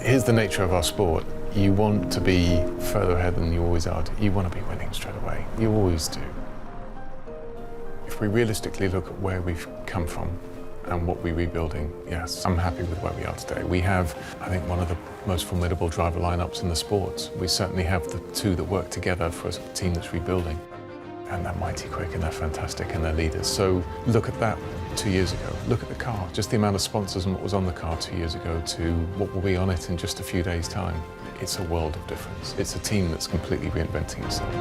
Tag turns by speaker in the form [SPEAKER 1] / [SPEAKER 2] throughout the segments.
[SPEAKER 1] Here's the nature of our sport. You want to be further ahead than you always are. You want to be winning straight away. You always do. If we realistically look at where we've come from and what we're rebuilding, yes, I'm happy with where we are today. We have, I think, one of the most formidable driver lineups in the sport. We certainly have the two that work together for a team that's rebuilding. And they're mighty quick and they're fantastic and they're leaders. So look at that 2 years ago. Look at the car, just the amount of sponsors and what was on the car 2 years ago to what will be on it in just a few days' time. It's a world of difference. It's a team that's completely reinventing itself.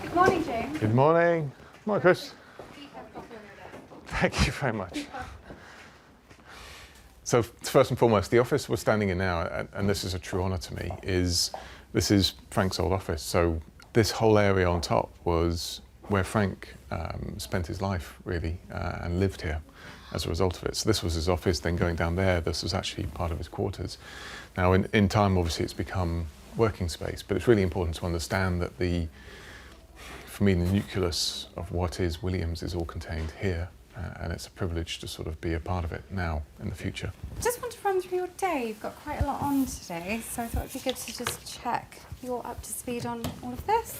[SPEAKER 2] Good morning, James.
[SPEAKER 1] Good morning. Come on, Chris. Thank you very much. So first and foremost, the office we're standing in now, and this is a true honour to me, this is Frank's old office. So this whole area on top was where Frank spent his life, really, and lived here as a result of it. So this was his office, then going down there, this was actually part of his quarters. Now in time, obviously, it's become working space, but it's really important to understand that for me, the nucleus of what is Williams is all contained here. And it's a privilege to sort of be a part of it now in the future.
[SPEAKER 2] Just want to run through your day. You've got quite a lot on today, so I thought it'd be good to just check you're up to speed on all of this.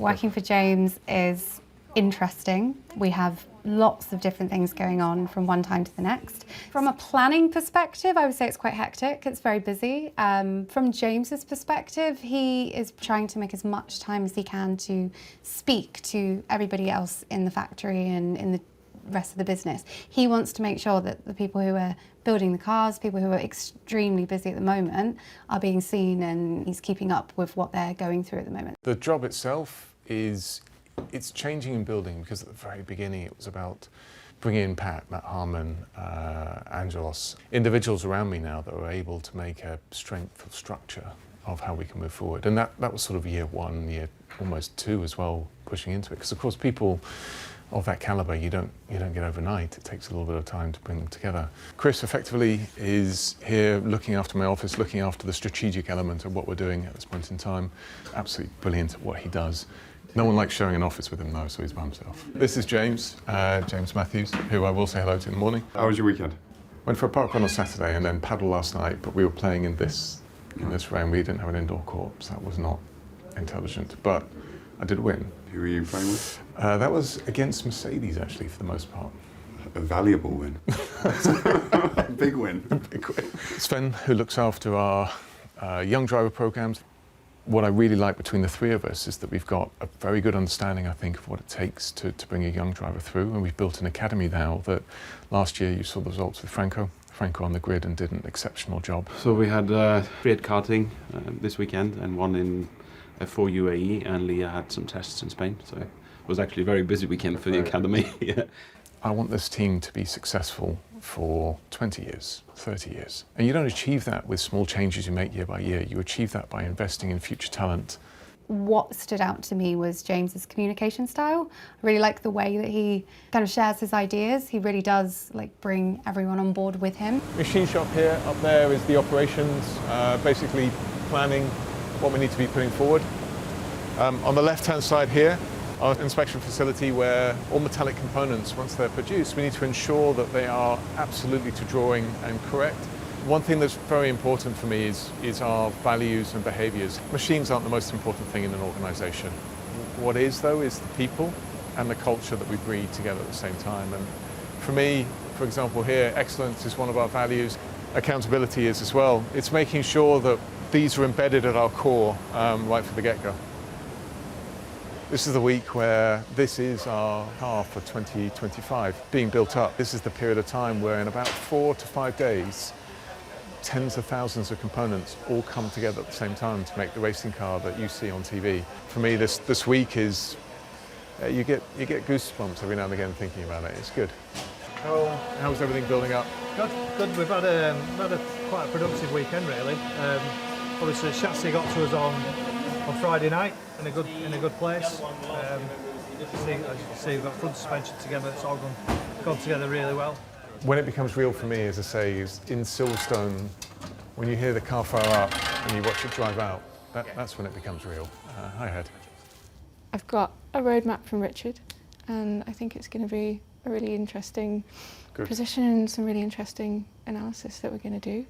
[SPEAKER 2] Working for James is interesting. We have lots of different things going on from one time to the next. From a planning perspective, I would say it's quite hectic. It's very busy. From James's perspective, he is trying to make as much time as he can to speak to everybody else in the factory and in the rest of the business. He wants to make sure that the people who are building the cars, people who are extremely busy at the moment, are being seen, and he's keeping up with what they're going through at the moment.
[SPEAKER 1] The job itself it's changing and building, because at the very beginning it was about bringing in Matt Harmon, Angelos, individuals around me now that are able to make a strength of structure of how we can move forward. And that was sort of year one, year almost two as well, pushing into it. Because of course people of that calibre you don't get overnight. It takes a little bit of time to bring them together. Chris effectively is here looking after my office, looking after the strategic element of what we're doing at this point in time. Absolutely brilliant at what he does. No one likes sharing an office with him though, so he's by himself. This is James, James Matthews, who I will say hello to in the morning.
[SPEAKER 3] How was your weekend?
[SPEAKER 1] Went for a park run on Saturday and then paddle last night, but we were playing in this rain. We didn't have an indoor court, so that was not intelligent, but I did win.
[SPEAKER 3] Who were you playing with?
[SPEAKER 1] That was against Mercedes, actually, for the most part.
[SPEAKER 3] A valuable win. A big win.
[SPEAKER 1] Big win. Sven, who looks after our young driver programs. What I really like between the three of us is that we've got a very good understanding, I think, of what it takes to bring a young driver through. And we've built an academy now that last year you saw the results with Franco on the grid and did an exceptional job.
[SPEAKER 4] So we had 3 at karting this weekend and one in for UAE, and Leah had some tests in Spain. So it was actually a very busy weekend for the academy. Yeah.
[SPEAKER 1] I want this team to be successful for 20 years, 30 years. And you don't achieve that with small changes you make year by year. You achieve that by investing in future talent.
[SPEAKER 2] What stood out to me was James's communication style. I really like the way that he kind of shares his ideas. He really does bring everyone on board with him.
[SPEAKER 1] Machine shop here, up there is the operations, basically planning what we need to be putting forward. On the left-hand side here, our inspection facility where all metallic components, once they're produced, we need to ensure that they are absolutely to drawing and correct. One thing that's very important for me is our values and behaviours. Machines aren't the most important thing in an organisation. What is, though, is the people and the culture that we breed together at the same time. And for me, for example, here, excellence is one of our values. Accountability is as well. It's making sure that these are embedded at our core right from the get-go. This is the week where this is our car for 2025 being built up. This is the period of time where in about 4 to 5 days, tens of thousands of components all come together at the same time to make the racing car that you see on TV. For me, this week is, you get goosebumps every now and again thinking about it. It's good. How's everything building up?
[SPEAKER 5] Good. We've had quite a productive weekend, really. Obviously, chassis got to us on Friday night in a good place. As you can see, we've got front suspension together. It's all gone together really well.
[SPEAKER 1] When it becomes real for me, as I say, is in Silverstone, when you hear the car fire up and you watch it drive out, that's when it becomes real. Hi, Ed.
[SPEAKER 6] I've got a roadmap from Richard, and I think it's going to be a really interesting
[SPEAKER 1] Good.
[SPEAKER 6] position and some really interesting analysis that we're going to do.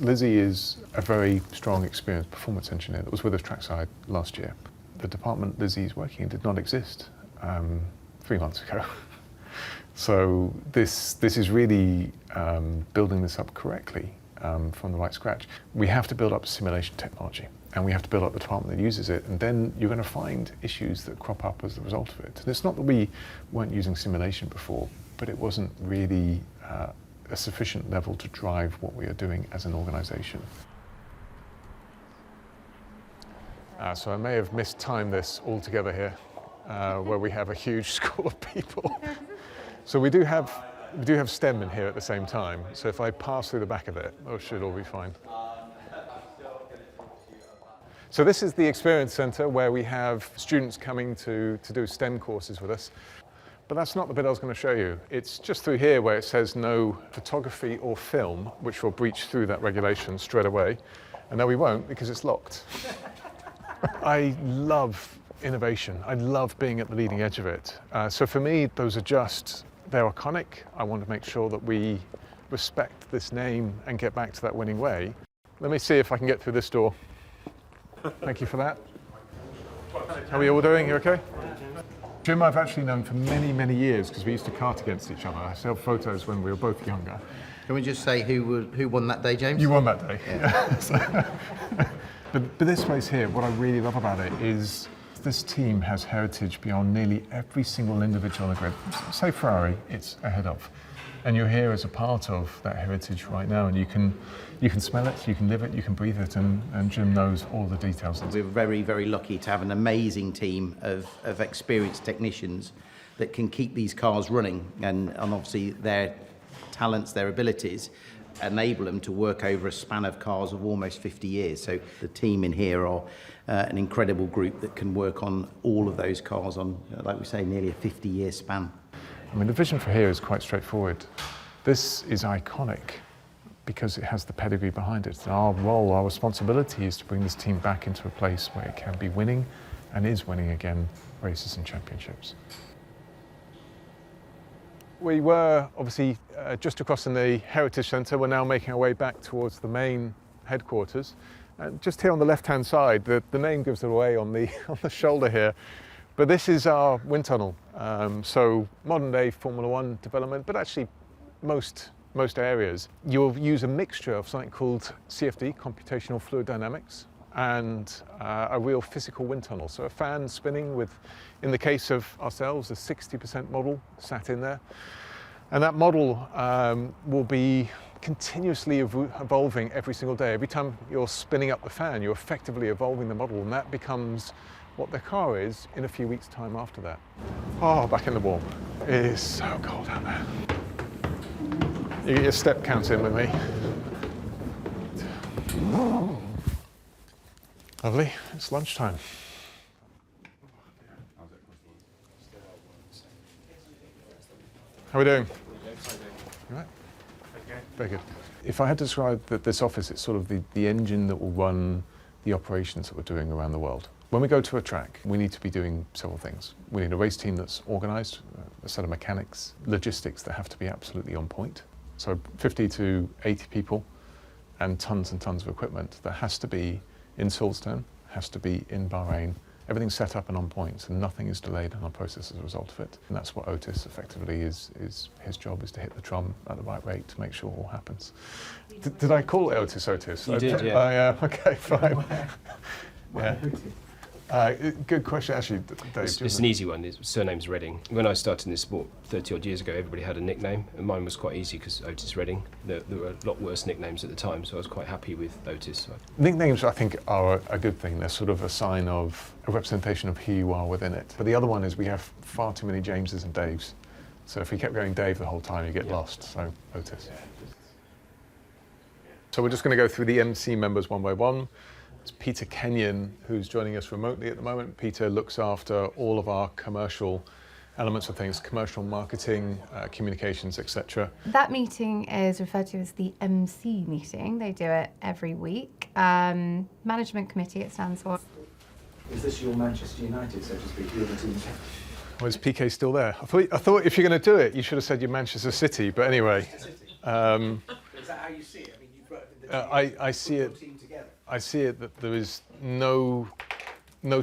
[SPEAKER 1] Lizzie is a very strong, experienced performance engineer that was with us trackside last year. The department Lizzie's working in did not exist 3 months ago. So this is really building this up correctly from the right scratch. We have to build up simulation technology, and we have to build up the department that uses it, and then you're going to find issues that crop up as a result of it. And it's not that we weren't using simulation before, but it wasn't really a sufficient level to drive what we are doing as an organisation. So I may have mistimed this altogether here, where we have a huge school of people. So we do have STEM in here at the same time. So if I pass through the back of it, it should all be fine. So this is the Experience Centre, where we have students coming to do STEM courses with us. But that's not the bit I was going to show you. It's just through here where it says no photography or film, which will breach through that regulation straight away. And no, we won't, because it's locked. I love innovation. I love being at the leading edge of it. So for me, they're iconic. I want to make sure that we respect this name and get back to that winning way. Let me see if I can get through this door. Thank you for that. How are you all doing? You okay? Jim I've actually known for many, many years because we used to kart against each other. I still have photos when we were both younger.
[SPEAKER 7] Can we just say who won that day, James?
[SPEAKER 1] You won that day. Yeah. But this place here, what I really love about it is this team has heritage beyond nearly every single individual on the grid. Say Ferrari, it's ahead of. And you're here as a part of that heritage right now, and you can smell it, you can live it, you can breathe it, and Jim knows all the details.
[SPEAKER 7] We're very, very lucky to have an amazing team of experienced technicians that can keep these cars running, and obviously their talents, their abilities enable them to work over a span of cars of almost 50 years. So the team in here are an incredible group that can work on all of those cars on, like we say, nearly a 50-year span.
[SPEAKER 1] I mean, the vision for here is quite straightforward. This is iconic because it has the pedigree behind it. Our role, our responsibility is to bring this team back into a place where it can be winning and is winning again races and championships. We were obviously just across in the Heritage Centre. We're now making our way back towards the main headquarters. Just here on the left-hand side, the name gives it away on the shoulder here. But this is our wind tunnel. So modern-day Formula One development, but actually most areas. You'll use a mixture of something called CFD, computational fluid dynamics, and a real physical wind tunnel. So a fan spinning with, in the case of ourselves, a 60% model sat in there. And that model will be continuously evolving every single day. Every time you're spinning up the fan, you're effectively evolving the model, and that becomes what the car is in a few weeks' time after that. Oh, back in the warm. It is so cold out there. You get your step count in with me. Lovely, it's lunchtime. How are we doing? You right? Very good. If I had to describe this office, it's sort of the engine that will run the operations that we're doing around the world. When we go to a track, we need to be doing several things. We need a race team that's organised, a set of mechanics, logistics that have to be absolutely on point. So 50 to 80 people and tons of equipment that has to be in Silverstone, has to be in Bahrain. Everything's set up and on point, so nothing is delayed in our process as a result of it. And that's what Otis effectively is his job, is to hit the drum at the right rate to make sure all happens. Did I call it Otis?
[SPEAKER 4] You did, yeah.
[SPEAKER 1] Okay, fine. Yeah. Good question, actually, Dave.
[SPEAKER 8] It's an easy one. His surname's Redding. When I started in this sport 30 odd years ago, everybody had a nickname, and mine was quite easy because Otis Redding. There were a lot worse nicknames at the time, so I was quite happy with Otis.
[SPEAKER 1] Nicknames, I think, are a good thing. They're sort of a sign of a representation of who you are within it. But the other one is we have far too many Jameses and Daves. So if we kept going Dave the whole time, you get lost. So Otis. So we're just going to go through the MC members one by one. It's Peter Kenyon, who's joining us remotely at the moment. Peter looks after all of our commercial elements of things, commercial marketing, communications, etc.
[SPEAKER 2] That meeting is referred to as the MC meeting. They do it every week. Management committee, it stands for.
[SPEAKER 9] Is this your Manchester United, so to speak? You're the team
[SPEAKER 1] Oh, is PK still there? I thought if you're going to do it, you should have said you're Manchester City. But anyway,
[SPEAKER 7] Is that how you see it? I mean, you've got the
[SPEAKER 1] I see it.
[SPEAKER 7] team together.
[SPEAKER 1] I see it that there is no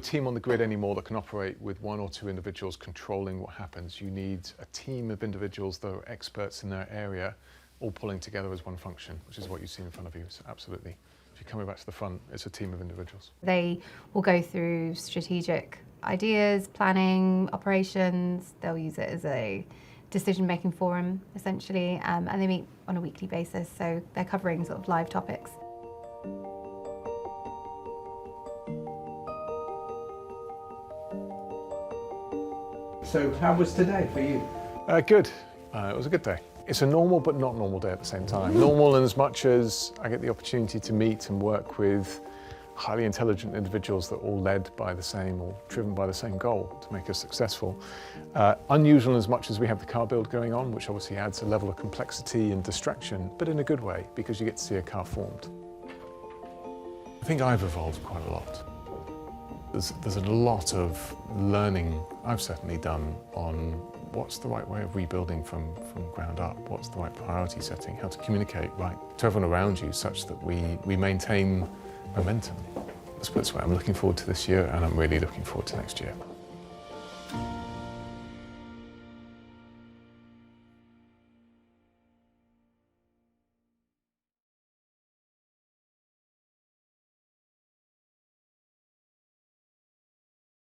[SPEAKER 1] team on the grid anymore that can operate with one or two individuals controlling what happens. You need a team of individuals that are experts in their area, all pulling together as one function, which is what you see in front of you. So absolutely. If you're coming back to the front, it's a team of individuals.
[SPEAKER 2] They will go through strategic ideas, planning, operations. They'll use it as a decision-making forum, essentially, and they meet on a weekly basis, so they're covering sort of live topics.
[SPEAKER 9] So how was today for you?
[SPEAKER 1] Good. It was a good day. It's a normal but not normal day at the same time. Normal in as much as I get the opportunity to meet and work with highly intelligent individuals that are all led by the same or driven by the same goal to make us successful. Unusual in as much as we have the car build going on, which obviously adds a level of complexity and distraction, but in a good way, because you get to see a car formed. I think I've evolved quite a lot. There's a lot of learning I've certainly done on what's the right way of rebuilding from ground up, what's the right priority setting, how to communicate right to everyone around you such that we maintain momentum. Let's put it this way, I'm looking forward to this year and I'm really looking forward to next year.